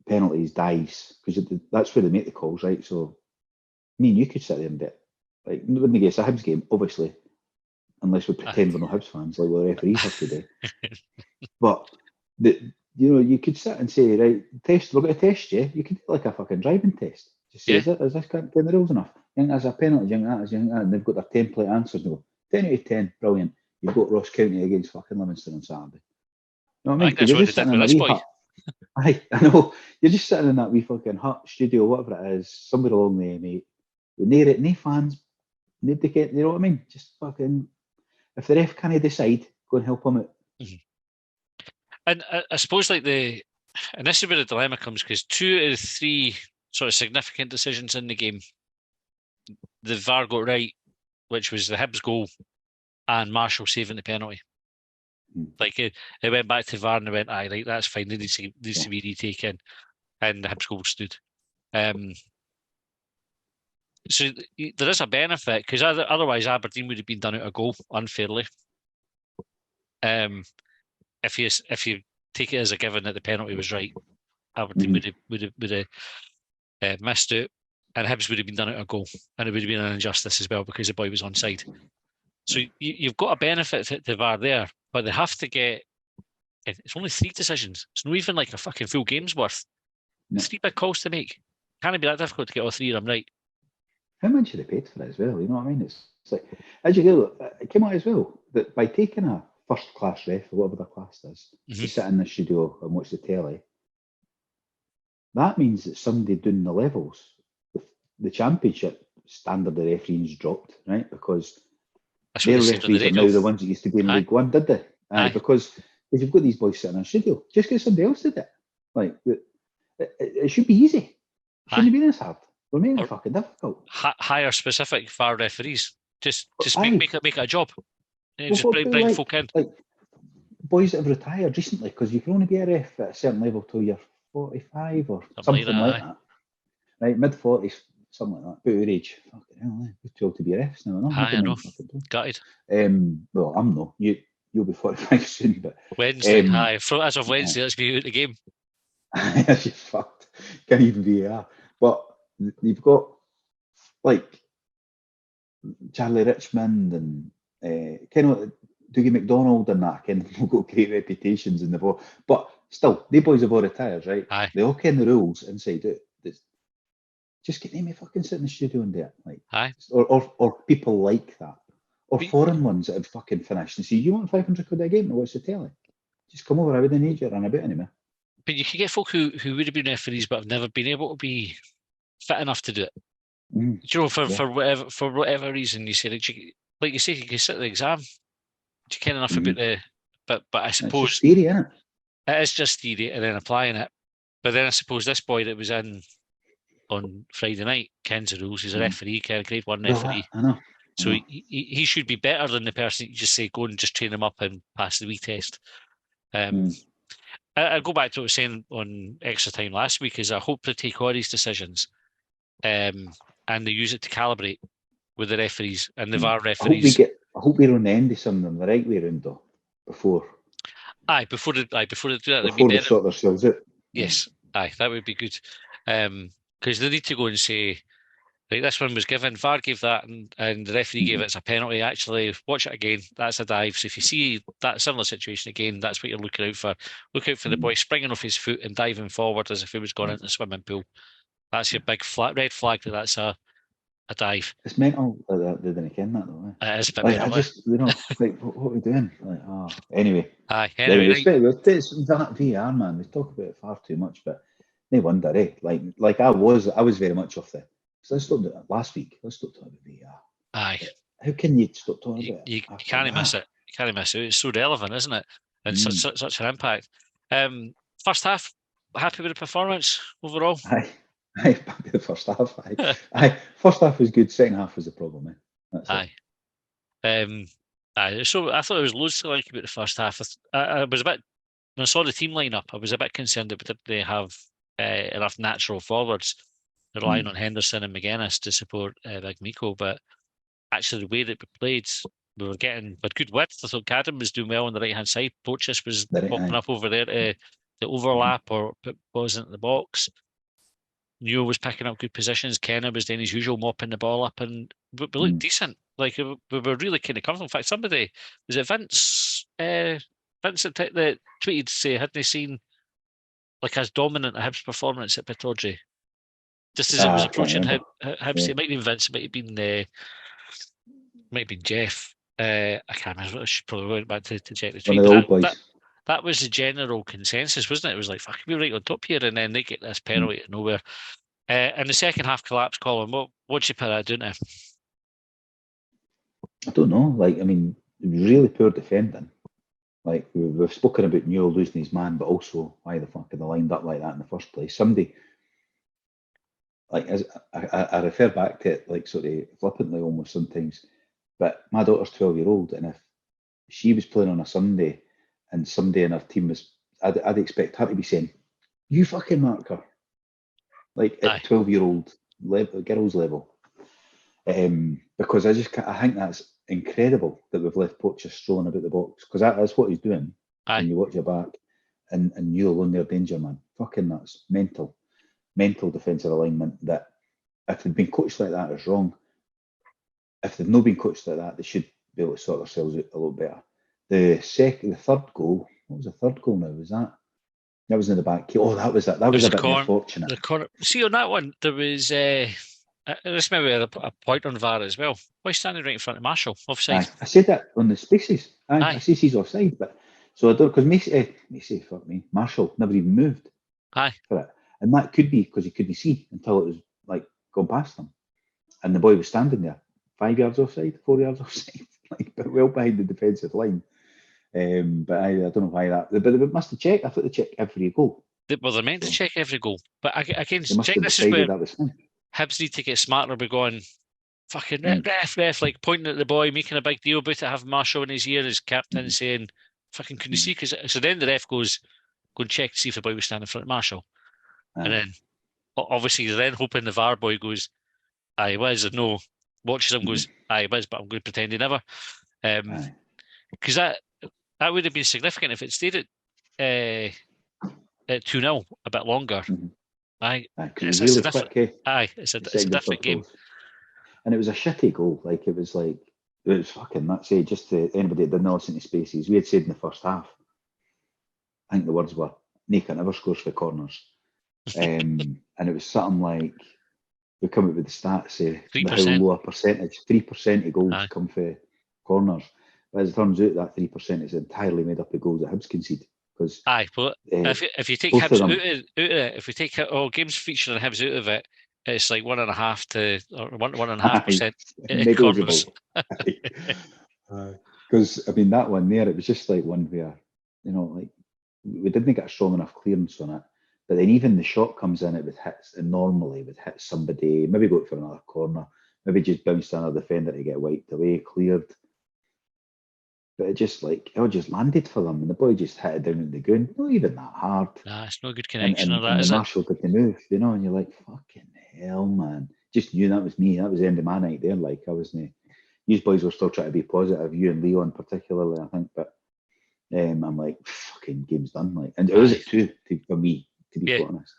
penalties, dice, because that's where they make the calls, right? So me and you could sit there and do it. Like, wouldn't against a Hibs game, obviously, unless we pretend we're not Hibs fans, like what the referees have to do. But you could sit and say, right, test, we're going to test you. You could do like a fucking driving test. Just say, Yeah. is this getting the rules enough? You think there's a penalty, you think that, and they've got their template answers. And they go, 10 out of 10, brilliant. You've got Ross County against fucking Livingston on Saturday. You know what I mean? I think that's what they did with this boy. Aye, I know. You're just sitting in that wee fucking hut, studio, whatever it is, somewhere along there, mate. With no fans, nobody get, you know what I mean? Just fucking, if the ref can't decide, go and help him out. Mm-hmm. And I suppose and this is where the dilemma comes, because 2 of the 3 sort of significant decisions in the game, the VAR got right, which was the Hibs goal and Marshall saving the penalty. Like it went back to VAR and they went, aye, right, that's fine. It needs to be retaken, and the Hibs goal stood. So there is a benefit, because otherwise Aberdeen would have been done out a goal unfairly. If you take it as a given that the penalty was right, Aberdeen would have missed it, and Hibs would have been done out a goal, and it would have been an injustice as well because the boy was onside. So you've got a benefit to VAR there, but they have to get. It's only 3 decisions. It's not even like a fucking full game's worth. No. 3 big calls to make. Can't it be that difficult to get all 3 of them right? How much should they paid for it as well? You know what I mean? It's like, as you go, it came out as well that by taking a first class ref or whatever the class is to sit in the studio and watch the telly, that means that somebody doing the levels, the championship standard of refereeing's dropped, right? Because their referees are now the ones that used to be in League One, did they? Because if you've got these boys sitting in a studio, just get somebody else to do it. Like, it should be easy. It shouldn't be this hard. We're making it fucking difficult. Hire specific VAR referees. Just make it a job. Just bring folk in. Like boys that have retired recently, because you can only be a ref at a certain level till you're 45 or something like that. Right, mid-40s, something like that. About your age. Fucking hell, we're too old to be refs now. I know. Gutted. Well, I'm not. You'll be 45 soon, but Wednesday. As of Wednesday, let's be out of the game. You're fucked. Can't even be VAR. But you've got like Charlie Richmond and kind of Dougie McDonald and that, and they've got great reputations in the ball. But still, they boys have all retired, right? Aye. They all ken the rules inside out. Just get them fucking sit in the studio and do it. Like, aye. Or people like that. Or foreign ones that have fucking finished and say, you want 500 quid a game to watch the telly? Just come over, I wouldn't need you to run a bit anymore. But you could get folk who would have been referees but have never been able to be fit enough to do it. Do you know, for whatever reason, you say, like you say, you can sit the exam. You care enough about but I suppose it's just theory, isn't it? It is just theory and then applying it. But then I suppose this boy that was in on Friday night kens the rules. He's a referee, a grade 1 referee. I know. So he should be better than the person you just say, go and just train him up and pass the wee test. I'll go back to what I was saying on Extra Time last week, is I hope they take all these decisions and they use it to calibrate with the referees and the VAR referees. I hope we're on the end of some of them the right way around though, before they do that. Before they sort themselves out. Yes, that would be good. Because they need to go and say, right, this one was given, VAR gave that, and the referee gave it as a penalty. Actually, watch it again. That's a dive. So if you see that similar situation again, that's what you're looking out for. Look out for the boy springing off his foot and diving forward as if he was going into the swimming pool. That's your big red flag that's a dive. It's mental that they didn't ken that though. It is a bit mental. I just, like, what are we doing? Like, anyway. Anyway, it's that VR, man. We talk about it far too much, but no wonder, eh? Like I was very much off the. So let's stop that last week. Let's stop talking about VR. Aye. How can you stop talking about it? You can't miss it. You can't miss it. It's so relevant, isn't it? And such an impact. First half, happy with the performance overall? Aye, back to the first half. Aye. First half was good. Second half was the problem. That's Aye. So I thought there was loads to like about the first half. I was a bit, when I saw the team lineup, I was a bit concerned that they have enough natural forwards, relying on Henderson and McGuinness to support Big Miko. But actually, the way that we played, we had good width. I thought Cadden was doing well on the right hand side. Pochis was popping up over there to overlap or put balls into the box. Newell was picking up good positions. Kenna was doing his usual mopping the ball up, and we looked decent. Like we were really kind of comfortable. In fact, somebody, was it Vince? Vince that tweeted to say, hadn't they seen like as dominant a Hibs performance at Pittodrie? Just as it was approaching Hibs, it might have been Vince, it might have been Jeff. I can't remember. I should probably went back to check the tweet. One of the old boys. That was the general consensus, wasn't it? It was like, fuck, we're right on top here, and then they get this penalty out of nowhere. And the second half collapse, Colin, what'd you put that down to? I don't know. Like, I mean, really poor defending. Like, we've spoken about Newell losing his man, but also why the fuck are they lined up like that in the first place? Somebody, like, as I refer back to it, like, sort of flippantly almost sometimes, but my daughter's 12-year-old, and if she was playing on a Sunday and somebody in her team was, I'd expect her to be saying, "You fucking mark her," like at 12-year-old level, girls level. Because I think that's incredible that we've left Pochis strolling about the box, because that's what he's doing. When you watch your back, and you're on their danger man. Fucking that's mental defensive alignment. That if they'd been coached like that, is wrong. If they've not been coached like that, they should be able to sort themselves out a little better. The third goal. What was the third goal now? Was that? That was in the back. Oh, that was a bit unfortunate. The corner. See, on that one, there was this maybe a point on VAR as well. Why standing right in front of Marshall? Offside. I said that on the spaces. I see he's offside, but so I don't, because Macy, fuck me, Marshall never even moved. For it, and that could be because he couldn't see until it was like gone past him, and the boy was standing there, 5 yards offside, 4 yards offside, like but well behind the defensive line. But I don't know why that. But they must have checked. I thought they checked every goal. Well, they're meant to check every goal, but again, check this is where Hibs need to get smarter by going, fucking ref, like pointing at the boy, making a big deal about it, having Marshall in his ear as captain, saying, fucking couldn't see. So then the ref goes, go and check to see if the boy was standing in front of Marshall. And then, obviously, they're then hoping the VAR boy goes, aye, was, or no, watches him, goes, aye, was, but I'm going to pretend he never. Because that would have been significant if it stayed at 2-0 a bit longer. It's a different game. And it was a shitty goal. Like it was fucking nuts. Just to anybody that didn't listen to Spaces, we had said in the first half, I think the words were, Naka never scores for corners. And it was something like, we come up with the stats, say, how low a percentage, 3% of goals come for corners. But as it turns out, that 3% is entirely made up of goals that Hibs concede. Because if you take Hibs out of it, if we take games featuring Hibs out of it, it's like 1.5% corners. Because I mean that one there, it was just like one where, like we didn't get a strong enough clearance on it. But then even the shot comes in, it would hit, and normally would hit somebody, maybe go for another corner, maybe just bounce to another defender to get wiped away, cleared. But it just landed for them, and the boy just hit it down in the goon. Not even that hard. Nah, it's no good connection of that, and is the it? Marshall didn't move, and you're like, fucking hell, man. Just knew that was me. That was the end of my night there. Like, I wasn't. These boys were still trying to be positive, you and Leon particularly, I think. But I'm like, fucking game's done. Like, and it was it too, for me, to be honest.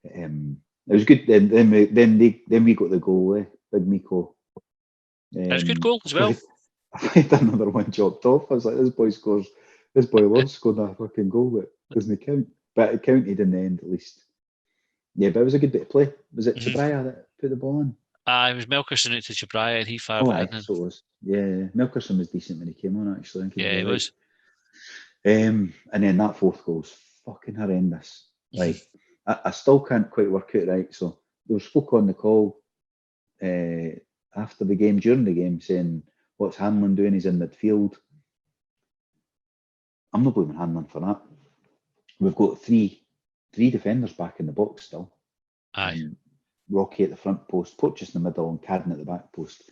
It was good. Then we got the goal, Big Miko. It was a good goal as well. I had another one chopped off. I was like, this boy loves scoring a fucking goal that doesn't count. But it counted in the end, at least. Yeah, but it was a good bit of play. Was it Chabraya that put the ball in? It was Melkerson out to Chabraya, and he fired it in. So it was. Yeah, Melkerson was decent when he came on, actually. Yeah, he was. And then that fourth goal was fucking horrendous. Like, I still can't quite work out right. So there was folk on the call after the game, during the game, saying, what's Hanlon doing? He's in midfield. I'm not blaming Hanlon for that. we've got three defenders back in the box still. Aye. Rocky at the front post, Porteous in the middle, and Cadden at the back post.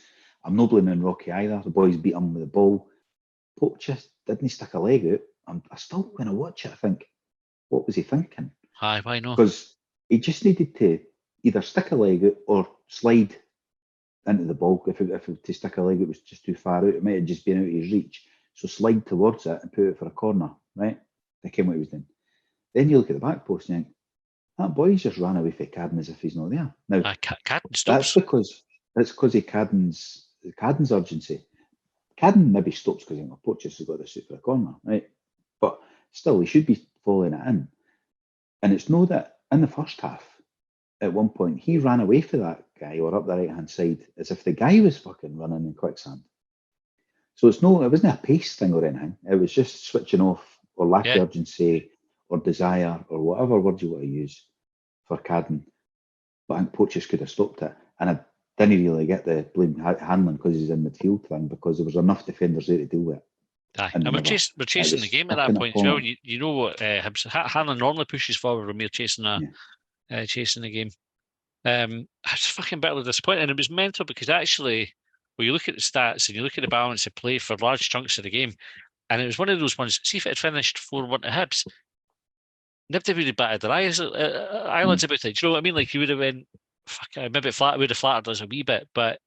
I'm not blaming Rocky either. The boys beat him with the ball. Porteous didn't stick a leg out. I still, when I watch it, I think, what was he thinking? Aye, why not? Because he just needed to either stick a leg out or slide into the ball. If to stick a leg out was just too far out, it might have just been out of his reach. So slide towards it and put it for a corner, right? They came what he was doing. Then you look at the back post and you think, that boy's just ran away from Cadden as if he's not there. Now, Cadden stops. That's because of Cadden's urgency. Cadden maybe stops because Porteous has got to shoot for a corner, right? But still, he should be following it in. And it's no that in the first half, at one point, he ran away from that guy or up the right-hand side as if the guy was fucking running in quicksand. So it wasn't a pace thing or anything. It was just switching off or lack of urgency or desire or whatever word you want to use for Cadden. But I think Porteous could have stopped it. And I didn't really get the blame handling because he's in midfield thing, because there was enough defenders there to deal with it. Aye. And we're chasing the game at that point as well. You know what Hibs, Hanlon normally pushes forward when we're chasing the game. I was fucking bitterly disappointed, and it was mental because actually, when you look at the stats and you look at the balance of play for large chunks of the game, and it was one of those ones, see if it had finished 4-1 to Hibs, nobody would have batted their eyelids about it. Do you know what I mean? Like, you would have been, maybe it would have flattered us a wee bit, but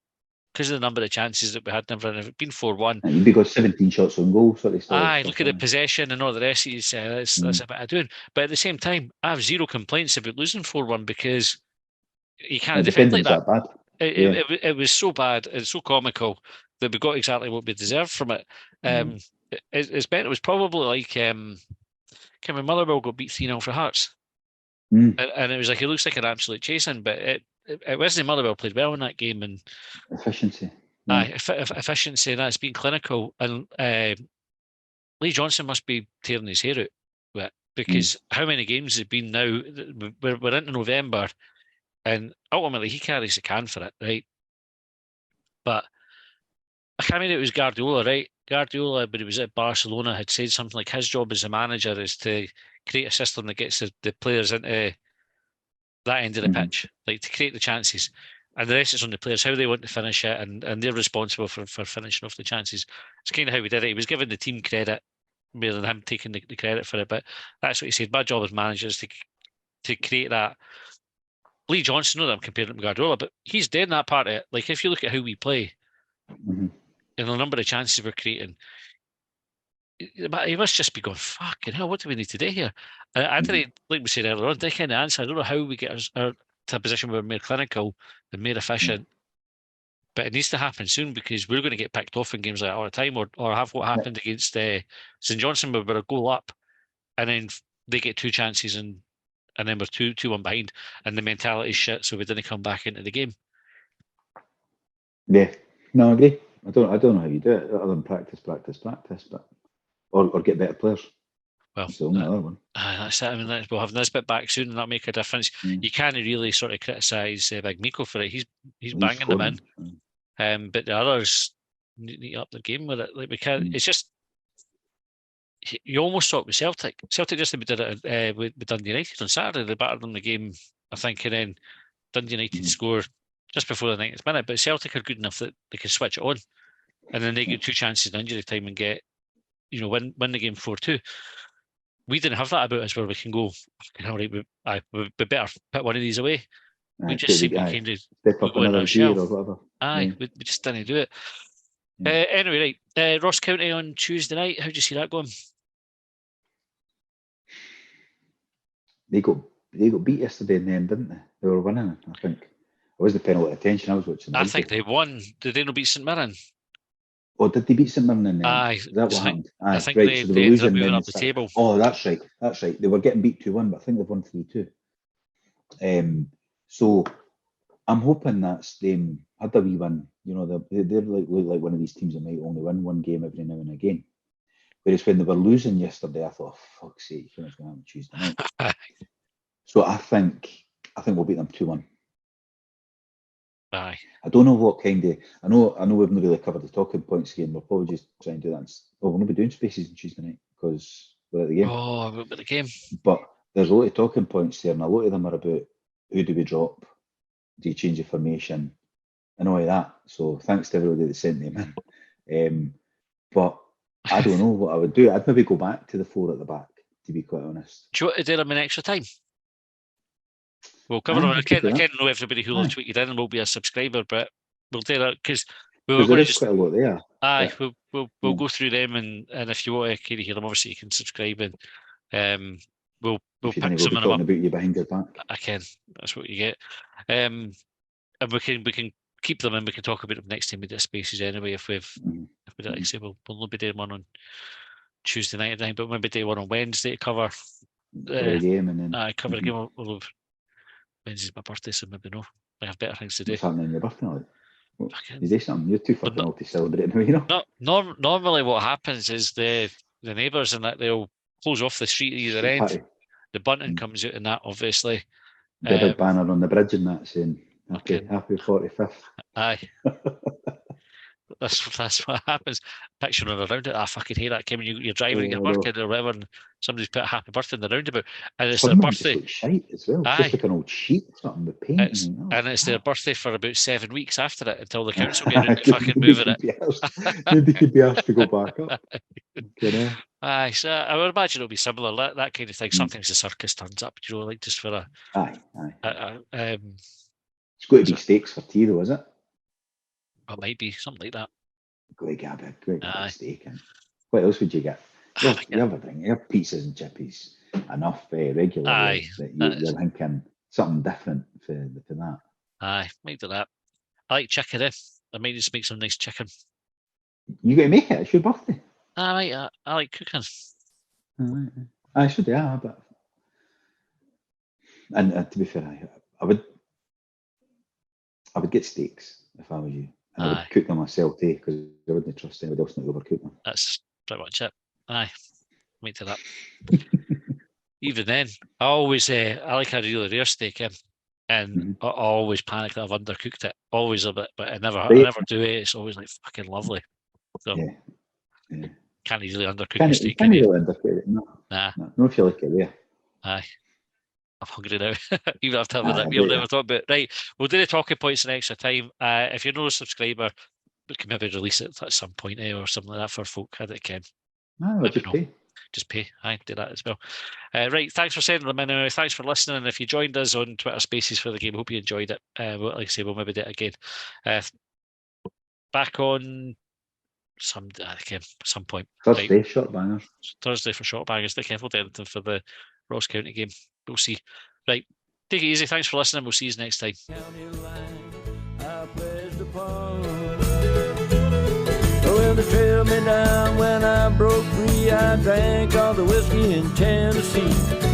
because of the number of chances that we had, never if it been 4-1. And you'd got 17 shots on goal, sort of stuff. Aye, look at the possession and all the rest of you say that's a bit of doing. But at the same time, I have zero complaints about losing 4-1 because you can't defend like that. Bad. It was so bad and so comical that we got exactly what we deserved from it. It's meant it was probably like Kevin Motherwell got beat 3-0 for Hearts. And it was like, it looks like an absolute chasing, but it wasn't. Motherwell played well in that game, and efficiency. Efficiency, and that's been clinical. And Lee Johnson must be tearing his hair out with it, because how many games have been now? We're into November, and ultimately he carries the can for it, right? But I can't remember, it was Guardiola, right? Guardiola, but he was at Barcelona, had said something like his job as a manager is to create a system that gets the players into that end of the pitch, like to create the chances. And the rest is on the players, how they want to finish it, and they're responsible for finishing off the chances. It's kind of how we did it. He was giving the team credit more than him taking the credit for it, but that's what he said. My job as manager is to create that. Lee Johnson, not that I'm comparing him to Guardiola, but he's doing that part of it. Like, if you look at how we play, and the number of chances we're creating, he must just be going, fucking hell, what do we need to do here? I didn't, like we said earlier on, they kind of answer. I don't know how we get our to a position where we're more clinical and more efficient, but it needs to happen soon, because we're going to get picked off in games like that all the time, or have what happened against St Johnstone, where we're a goal up and then they get two chances and then we're 2-1 behind, and the mentality is shit, so we didn't come back into the game. Yeah, no, I agree. I don't know how you do it other than practice, but or get better players. Well, that's the only other one. That's it. I mean, we'll have Nisbet back soon, and that'll make a difference. You can't really sort of criticise Big Miko for it. He's banging them in, but the others need to up their game with it. Like, we can't. It's just, you almost saw it with Celtic. Celtic just did it with Dundee United on Saturday. They battered them the game, I think, and then Dundee United score just before the 90th minute. But Celtic are good enough that they can switch it on, and then they get two chances in injury time and get, win the game 4-2. We didn't have that about us, where we can go, all right, we better put one of these away. We just seem to kind of step up another gear or whatever. We just didn't do it. Anyway, right, Ross County on Tuesday night. How do you see that going? They got beat yesterday in the end, didn't they? They were winning, I think. It was the penalty attention I was watching. I think they won. Did they not beat St Mirren? Oh, did they beat St Mirren in the end? Aye. Is that what happened? Aye, I think right. they ended up moving up the table. Oh, that's right. They were getting beat 2-1, but I think they've won 3-2. So I'm hoping that's them had a wee win. They're look like one of these teams that might only win one game every now and again. Whereas when they were losing yesterday, I thought, oh, fuck's sake, what's going to happen Tuesday night? So I think we'll beat them 2-1. Aye. I don't know what kind of. I know we've not really covered the talking points again. We'll probably just try and do that. We'll not be doing spaces on Tuesday night because were at the game. Oh, about the game. But there's a lot of talking points there, and a lot of them are about who do we drop, do you change the formation, and all of that. So thanks to everybody that sent them in. But I don't know what I would do. I'd maybe go back to the 4 at the back, to be quite honest. Do you want to do them in extra time? We'll cover them. I can't know everybody who will tweet you in and will be a subscriber, but we'll do that because there is quite a lot there. Aye, we'll go through them, and if you want to hear them, obviously you can subscribe, and we'll pick some of them up. About you behind your back. I can. That's what you get. And we can keep them, and we can talk about them next time we do spaces anyway. If we like I say, we'll be doing one on Tuesday night, but maybe do one on Wednesday to cover the game, and then cover the game. We'll have Wednesday's my birthday, so maybe no. I have better things to do. What's happening on your birthday? You do something. You're too fucking old to celebrate now, you know. Normally, what happens is the neighbours and that they'll close off the street at either end. The bunting comes out in that, obviously. The big banner on the bridge and that saying happy 45th. Aye. That's what happens. Picturing around it, I fucking hate that. When you're driving your work or whatever, and somebody's put a happy birthday in the roundabout, and it's their birthday. It's shite as well. It's just like an old sheet or something with paint. And it's their birthday for about 7 weeks after it until the council get around to fucking moving it. Maybe could be asked to go back up. Aye, so I would imagine it'll be similar. That kind of thing. Sometimes the circus turns up, like just for a. Aye. It's got to be steaks for tea, though, is it? It might be something like that. Go get a big steak. And what else would you get? You have a drink. You have pizzas and chippies enough regularly. Aye. That you're thinking something different for that. Aye, might do that. I like chicken. I might just make some nice chicken. You got to make it. It's your birthday. I like cooking. I should, yeah, but and to be fair, I would get steaks if I was you. And I would cook them myself too, because I wouldn't trust anybody else to overcook them. That's pretty much it. Aye, might do that. Even then, I always I like a really rare steak in, and I always panic that I've undercooked it. Always a bit, but I never do it. It's always like fucking lovely. So can't easily undercook a steak. Can't really undercook it. No. Nah. No, if you like it, yeah. Aye. I'm hungry now. Even after having that meal, never thought about it. Right, we'll do the talking points in extra time. If you're not a subscriber, we can maybe release it at some point or something like that for folk that can. No, just pay. I do that as well. Right, thanks for sending them in. Thanks for listening. And if you joined us on Twitter Spaces for the game, hope you enjoyed it. Like I say, we'll maybe do it again. Back on some point. Thursday, right. Short Bangers. Thursday for Short Bangers. We'll do anything for the Ross County game. We'll see. Right, take it easy. Thanks for listening. We'll see you next time. Well, they trailed me down when I broke free. I drank all the whiskey in Tennessee.